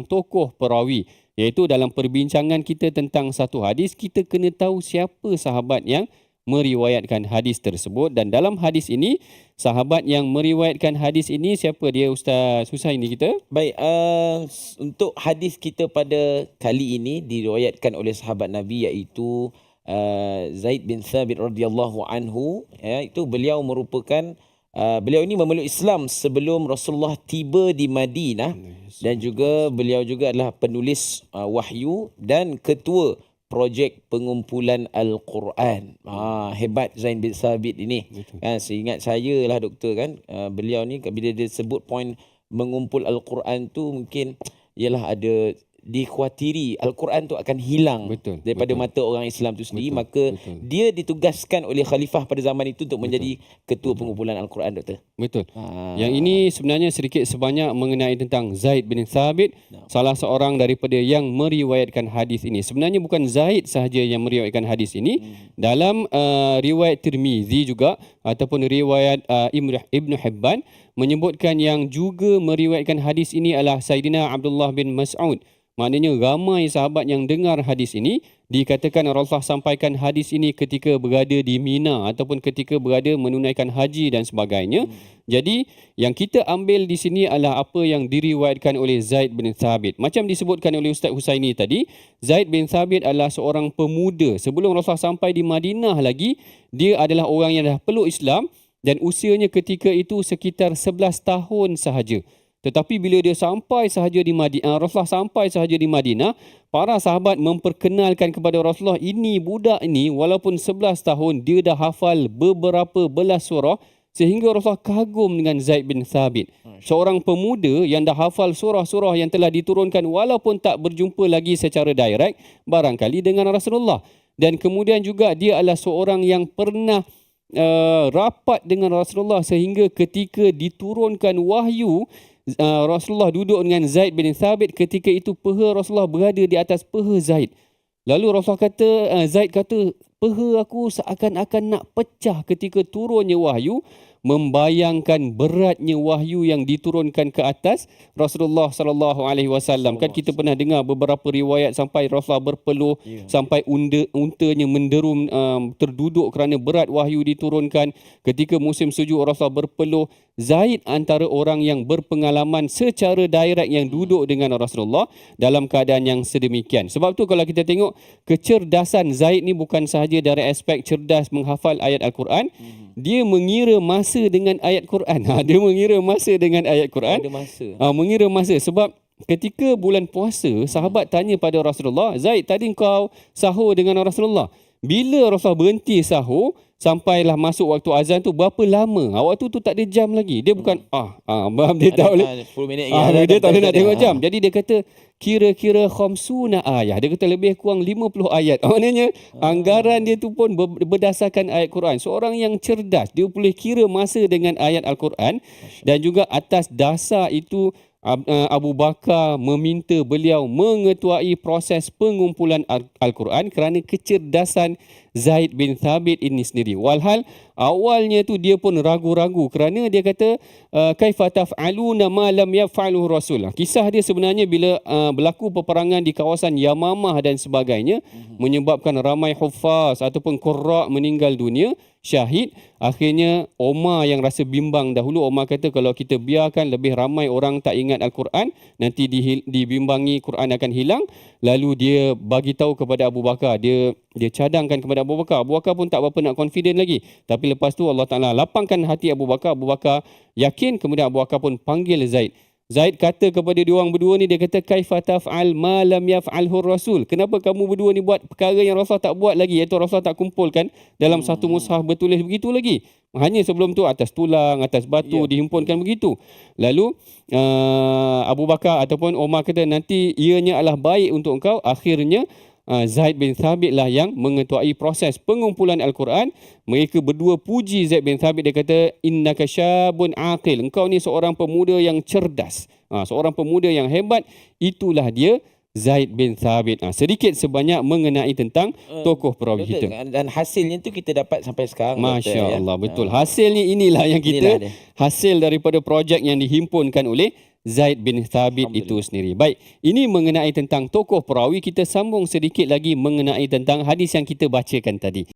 tokoh perawi, iaitu dalam perbincangan kita tentang satu hadis, kita kena tahu siapa sahabat yang meriwayatkan hadis tersebut. Dan dalam hadis ini, sahabat yang meriwayatkan hadis ini siapa dia, Ustaz Husaini kita? Baik, untuk hadis kita pada kali ini diriwayatkan oleh sahabat Nabi, iaitu Zaid bin Thabit radhiyallahu anhu. Itu beliau merupakan beliau ini memeluk Islam sebelum Rasulullah tiba di Madinah, dan juga beliau juga adalah penulis wahyu dan ketua projek pengumpulan Al-Quran. Hebat Zaid bin Thabit ini. Seingat saya lah doktor kan, beliau ni bila dia sebut poin mengumpul Al-Quran tu, mungkin ialah ada dikhawatiri Al-Quran tu akan hilang daripada mata orang Islam tu sendiri. Maka dia ditugaskan oleh khalifah pada zaman itu untuk menjadi ketua pengumpulan Al-Quran, doktor. Betul. Yang ini sebenarnya sedikit sebanyak mengenai tentang Zaid bin Thabit, salah seorang daripada yang meriwayatkan hadis ini. Sebenarnya bukan Zaid sahaja yang meriwayatkan hadis ini. Dalam riwayat Tirmizi juga ataupun riwayat Ibn Hibban menyebutkan yang juga meriwayatkan hadis ini adalah Sayyidina Abdullah bin Mas'ud. Maknanya ramai sahabat yang dengar hadis ini. Dikatakan Rasulullah sampaikan hadis ini ketika berada di Mina ataupun ketika berada menunaikan haji dan sebagainya. Jadi yang kita ambil di sini adalah apa yang diriwayatkan oleh Zaid bin Thabit. Macam disebutkan oleh Ustaz Husaini tadi, Zaid bin Thabit adalah seorang pemuda. Sebelum Rasulullah sampai di Madinah lagi, dia adalah orang yang dah peluk Islam dan usianya ketika itu sekitar 11 tahun sahaja. Tetapi bila dia sampai sahaja di Madinah, Rasulullah sampai sahaja di Madinah, para sahabat memperkenalkan kepada Rasulullah, ini budak ini walaupun 11 tahun dia dah hafal beberapa belas surah, sehingga Rasulullah kagum dengan Zaid bin Thabit. Seorang pemuda yang dah hafal surah-surah yang telah diturunkan walaupun tak berjumpa lagi secara direct barangkali dengan Rasulullah. Dan kemudian juga dia adalah seorang yang pernah rapat dengan Rasulullah, sehingga ketika diturunkan wahyu, Rasulullah duduk dengan Zaid bin Thabit. Ketika itu peha Rasulullah berada di atas peha Zaid. Lalu Rasulullah kata, Zaid kata, peha aku seakan-akan nak pecah ketika turunnya wahyu, membayangkan beratnya wahyu yang diturunkan ke atas Rasulullah sallallahu alaihi wasallam. Kan kita pernah dengar beberapa riwayat sampai Rasulullah berpeluh, sampai untanya menderum, terduduk kerana berat wahyu diturunkan. Ketika musim sejuk Rasulullah berpeluh. Zaid antara orang yang berpengalaman secara direct yang duduk dengan Rasulullah dalam keadaan yang sedemikian. Sebab tu kalau kita tengok kecerdasan Zaid ni bukan sahaja dari aspek cerdas menghafal ayat Al-Quran, dia mengira masa dengan ayat Quran. Dia mengira masa dengan ayat Quran. Ada masa. Mengira masa. Sebab ketika bulan puasa, sahabat tanya pada Rasulullah, Zaid, tadi kau sahur dengan Rasulullah. Bila Rasulullah berhenti sahur, sampailah masuk waktu azan tu, berapa lama? Waktu tu tak ada jam lagi. Dia bukan, dia tak boleh. 10 minit dia tak boleh nak tengok jam. Jadi dia kata, kira-kira khamsuna ayat. Dia kata lebih kurang 50 ayat. Maknanya anggaran dia tu pun berdasarkan ayat Quran. Seorang yang cerdas, dia boleh kira masa dengan ayat Al-Quran. Dan juga atas dasar itu Abu Bakar meminta beliau mengetuai proses pengumpulan Al-Quran kerana kecerdasan Zaid bin Thabit ini sendiri. Walhal awalnya tu dia pun ragu-ragu kerana dia kata kaifa taf'aluna ma lam yaf'aluhu Rasul. Kisah dia sebenarnya bila berlaku peperangan di kawasan Yamamah dan sebagainya, menyebabkan ramai huffaz ataupun qurra meninggal dunia, syahid. Akhirnya Omar yang rasa bimbang dahulu, Omar kata kalau kita biarkan lebih ramai orang tak ingat Al-Quran, nanti dibimbangi Quran akan hilang. Lalu dia bagi tahu kepada Abu Bakar, dia cadangkan kepada Abu Bakar. Abu Bakar pun tak berapa nak confident lagi. Tapi lepas tu Allah Ta'ala lapangkan hati Abu Bakar. Abu Bakar yakin. Kemudian Abu Bakar pun panggil Zaid. Zaid kata kepada diorang berdua ni, dia kata kaifa taf'al ma lam yaf'alhu Rasul. Kenapa kamu berdua ni buat perkara yang Rasul tak buat lagi, iaitu Rasul tak kumpulkan dalam satu mushaf bertulis begitu lagi. Hanya sebelum tu atas tulang, atas batu dihimpunkan begitu. Lalu Abu Bakar ataupun Omar kata nanti ianya adalah baik untuk engkau. Akhirnya Zaid bin Thabit lah yang mengetuai proses pengumpulan Al-Quran. Mereka berdua puji Zaid bin Thabit. Dia kata, innaka syabun aqil. Engkau ni seorang pemuda yang cerdas. Seorang pemuda yang hebat. Itulah dia, Zaid bin Thabit. Sedikit sebanyak mengenai tentang tokoh perawi kita. Dan hasilnya tu kita dapat sampai sekarang. Masya Allah, betul. Hasilnya inilah yang kita, hasil daripada projek yang dihimpunkan oleh Zaid bin Thabit itu sendiri. Baik, ini mengenai tentang tokoh perawi. Kita sambung sedikit lagi mengenai tentang hadis yang kita bacakan tadi.